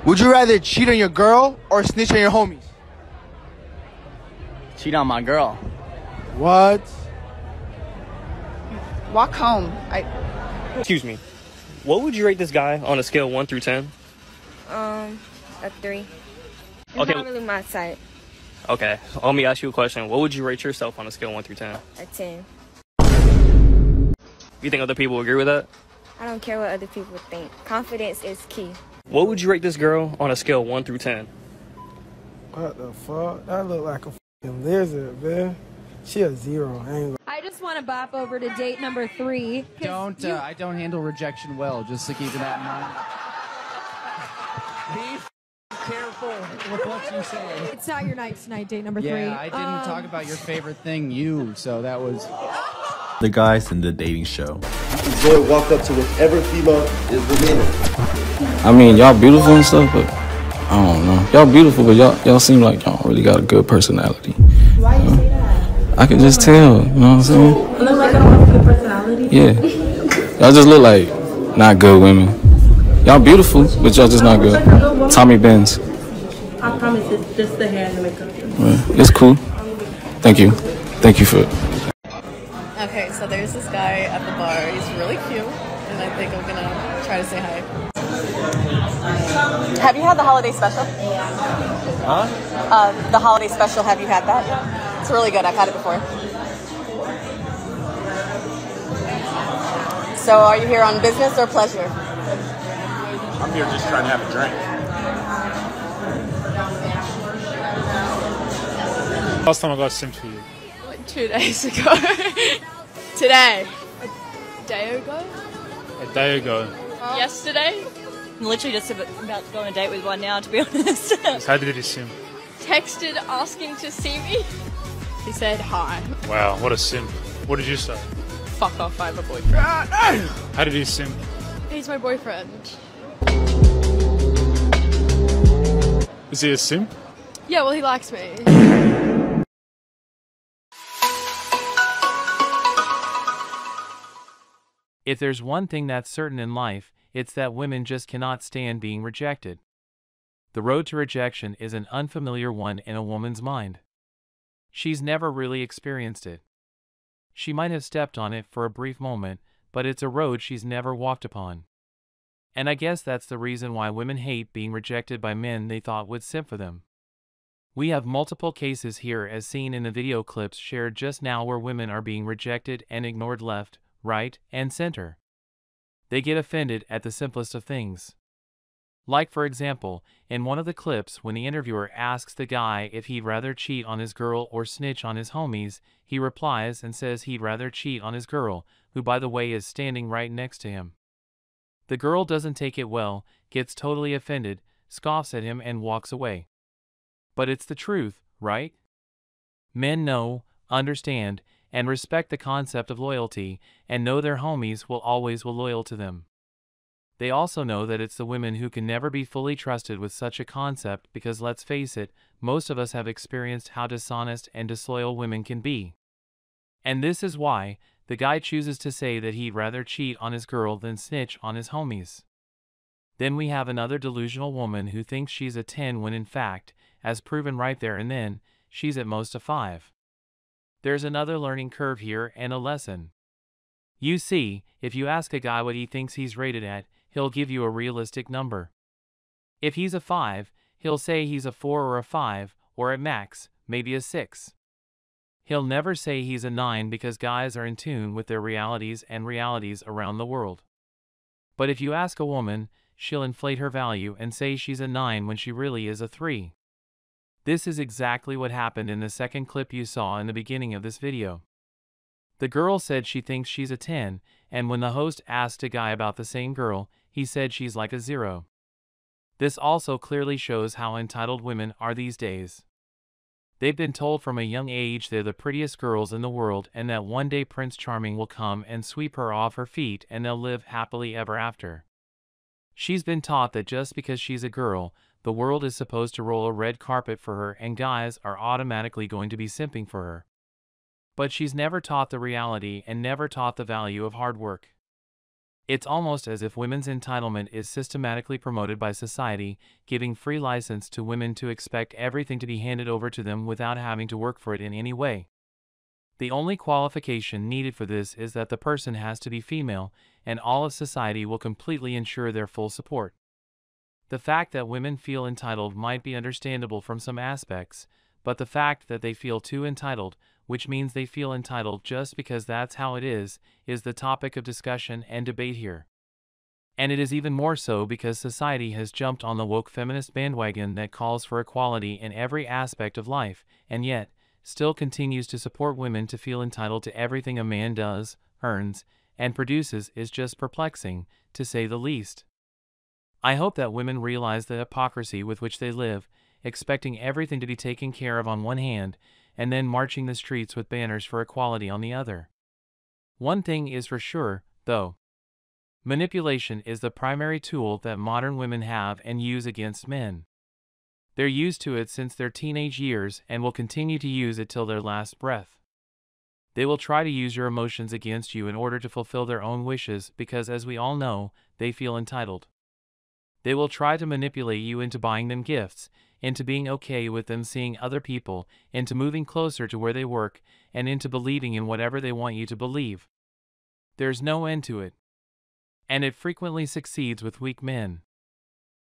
Would you rather cheat on your girl or snitch on your homies? Cheat on my girl. What? Walk home. Excuse me. What would you rate this guy on a scale of 1 through 10? A 3. It's Okay. not really my type. Okay, let me ask you a question. What would you rate yourself on a scale of 1 through 10? A 10. You think other people agree with that? I don't care what other people think. Confidence is key. What would you rate this girl on a scale of 1 through 10? What the fuck? That look like a fucking lizard, man. She a 0. I just want to bop over to date number 3. I don't handle rejection well, just to keep that in mind. Be careful with what you say. It's not your night tonight, date number 3. Yeah, I didn't talk about your favorite thing, so that was... The guys in the dating show. Boy walk up to whichever female is remaining. I mean, y'all beautiful and stuff, but I don't know. Y'all beautiful, but y'all seem like y'all really got a good personality. Why you say that? I can just tell, you know what I'm saying? I look like I don't have a good personality? Yeah. Y'all just look like not good women. Y'all beautiful, but y'all just not good. Tommy Benz. I promise it's just the hair and the makeup. Yeah, it's cool. Thank you. Thank you for it. Okay, so there's this guy at the bar. He's really cute, and I think I'm gonna try to say hi. Have you had the holiday special? Huh? The holiday special, have you had that? It's really good. I've had it before. So are you here on business or pleasure? I'm here just trying to have a drink. Last time I got simped for you. Like 2 days ago. Today. A day ago? A day ago. Yesterday? I'm literally just about to go on a date with one now, to be honest. So how did he simp? Texted asking to see me. He said hi. Wow, what a simp. What did you say? Fuck off, I have a boyfriend. How did he simp? He's my boyfriend. Is he a simp? Yeah, well, he likes me. If there's one thing that's certain in life, it's that women just cannot stand being rejected. The road to rejection is an unfamiliar one in a woman's mind. She's never really experienced it. She might have stepped on it for a brief moment, but it's a road she's never walked upon. And I guess that's the reason why women hate being rejected by men they thought would simp for them. We have multiple cases here as seen in the video clips shared just now where women are being rejected and ignored left, right, and center. They get offended at the simplest of things. Like for example, in one of the clips when the interviewer asks the guy if he'd rather cheat on his girl or snitch on his homies, he replies and says he'd rather cheat on his girl, who by the way is standing right next to him. The girl doesn't take it well, gets totally offended, scoffs at him and walks away. But it's the truth, right? Men know, understand, and respect the concept of loyalty, and know their homies will always be loyal to them. They also know that it's the women who can never be fully trusted with such a concept because let's face it, most of us have experienced how dishonest and disloyal women can be. And this is why the guy chooses to say that he'd rather cheat on his girl than snitch on his homies. Then we have another delusional woman who thinks she's a 10 when in fact, as proven right there and then, she's at most a 5. There's another learning curve here and a lesson. You see, if you ask a guy what he thinks he's rated at, he'll give you a realistic number. If he's a 5, he'll say he's a 4 or a 5, or at max, maybe a 6. He'll never say he's a 9 because guys are in tune with their realities and realities around the world. But if you ask a woman, she'll inflate her value and say she's a 9 when she really is a 3. This is exactly what happened in the second clip you saw in the beginning of this video. The girl said she thinks she's a 10, and when the host asked a guy about the same girl, he said she's like a 0. This also clearly shows how entitled women are these days. They've been told from a young age they're the prettiest girls in the world and that one day Prince Charming will come and sweep her off her feet and they'll live happily ever after. She's been taught that just because she's a girl, the world is supposed to roll a red carpet for her and guys are automatically going to be simping for her. But she's never taught the reality and never taught the value of hard work. It's almost as if women's entitlement is systematically promoted by society, giving free license to women to expect everything to be handed over to them without having to work for it in any way. The only qualification needed for this is that the person has to be female, and all of society will completely ensure their full support. The fact that women feel entitled might be understandable from some aspects, but the fact that they feel too entitled, which means they feel entitled just because that's how it is the topic of discussion and debate here. And it is even more so because society has jumped on the woke feminist bandwagon that calls for equality in every aspect of life, and yet, still continues to support women to feel entitled to everything a man does, earns, and produces is just perplexing, to say the least. I hope that women realize the hypocrisy with which they live, expecting everything to be taken care of on one hand, and then marching the streets with banners for equality on the other. One thing is for sure, though. Manipulation is the primary tool that modern women have and use against men. They're used to it since their teenage years and will continue to use it till their last breath. They will try to use your emotions against you in order to fulfill their own wishes because, as we all know, they feel entitled. They will try to manipulate you into buying them gifts, into being okay with them seeing other people, into moving closer to where they work, and into believing in whatever they want you to believe. There's no end to it. And it frequently succeeds with weak men.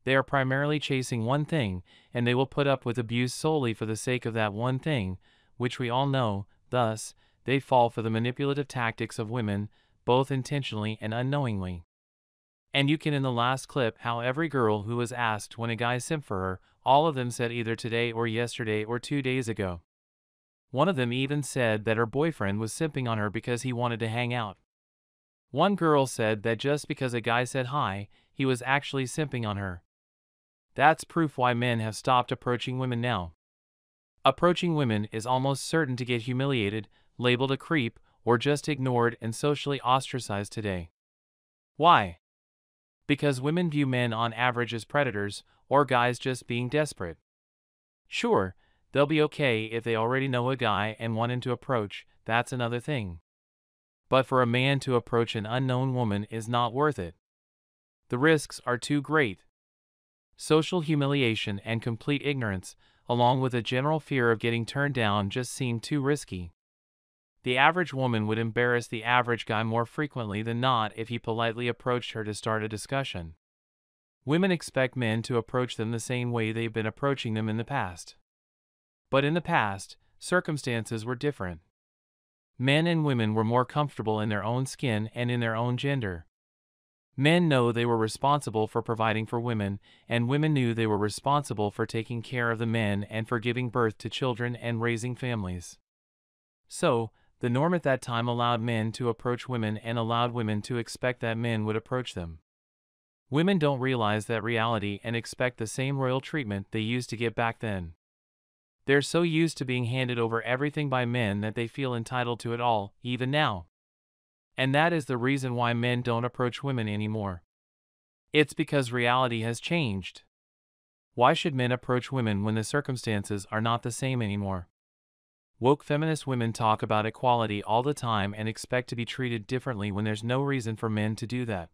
They are primarily chasing one thing, and they will put up with abuse solely for the sake of that one thing, which we all know. Thus, they fall for the manipulative tactics of women, both intentionally and unknowingly. And you can in the last clip how every girl who was asked when a guy simped for her, all of them said either today or yesterday or 2 days ago. One of them even said that her boyfriend was simping on her because he wanted to hang out. One girl said that just because a guy said hi, he was actually simping on her. That's proof why men have stopped approaching women now. Approaching women is almost certain to get humiliated, labeled a creep, or just ignored and socially ostracized today. Why? Because women view men on average as predators, or guys just being desperate. Sure, they'll be okay if they already know a guy and want him to approach, that's another thing. But for a man to approach an unknown woman is not worth it. The risks are too great. Social humiliation and complete ignorance, along with a general fear of getting turned down, just seem too risky. The average woman would embarrass the average guy more frequently than not if he politely approached her to start a discussion. Women expect men to approach them the same way they've been approaching them in the past. But in the past, circumstances were different. Men and women were more comfortable in their own skin and in their own gender. Men know they were responsible for providing for women, and women knew they were responsible for taking care of the men and for giving birth to children and raising families. So, the norm at that time allowed men to approach women and allowed women to expect that men would approach them. Women don't realize that reality and expect the same royal treatment they used to get back then. They're so used to being handed over everything by men that they feel entitled to it all, even now. And that is the reason why men don't approach women anymore. It's because reality has changed. Why should men approach women when the circumstances are not the same anymore? Woke feminist women talk about equality all the time and expect to be treated differently when there's no reason for men to do that.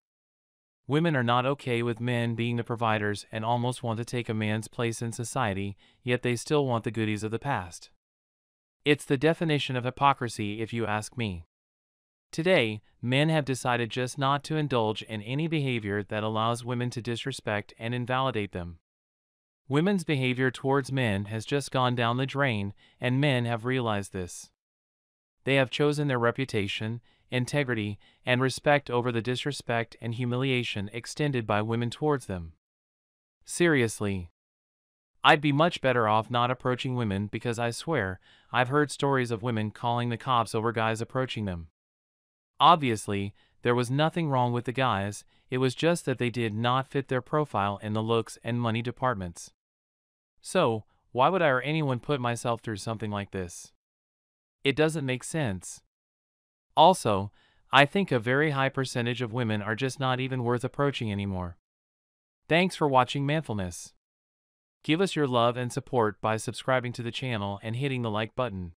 Women are not okay with men being the providers and almost want to take a man's place in society, yet they still want the goodies of the past. It's the definition of hypocrisy if you ask me. Today, men have decided just not to indulge in any behavior that allows women to disrespect and invalidate them. Women's behavior towards men has just gone down the drain, and men have realized this. They have chosen their reputation, integrity, and respect over the disrespect and humiliation extended by women towards them. Seriously. I'd be much better off not approaching women because I swear, I've heard stories of women calling the cops over guys approaching them. Obviously, there was nothing wrong with the guys, it was just that they did not fit their profile in the looks and money departments. So, why would I or anyone put myself through something like this? It doesn't make sense. Also, I think a very high percentage of women are just not even worth approaching anymore. Thanks for watching Manfulness. Give us your love and support by subscribing to the channel and hitting the like button.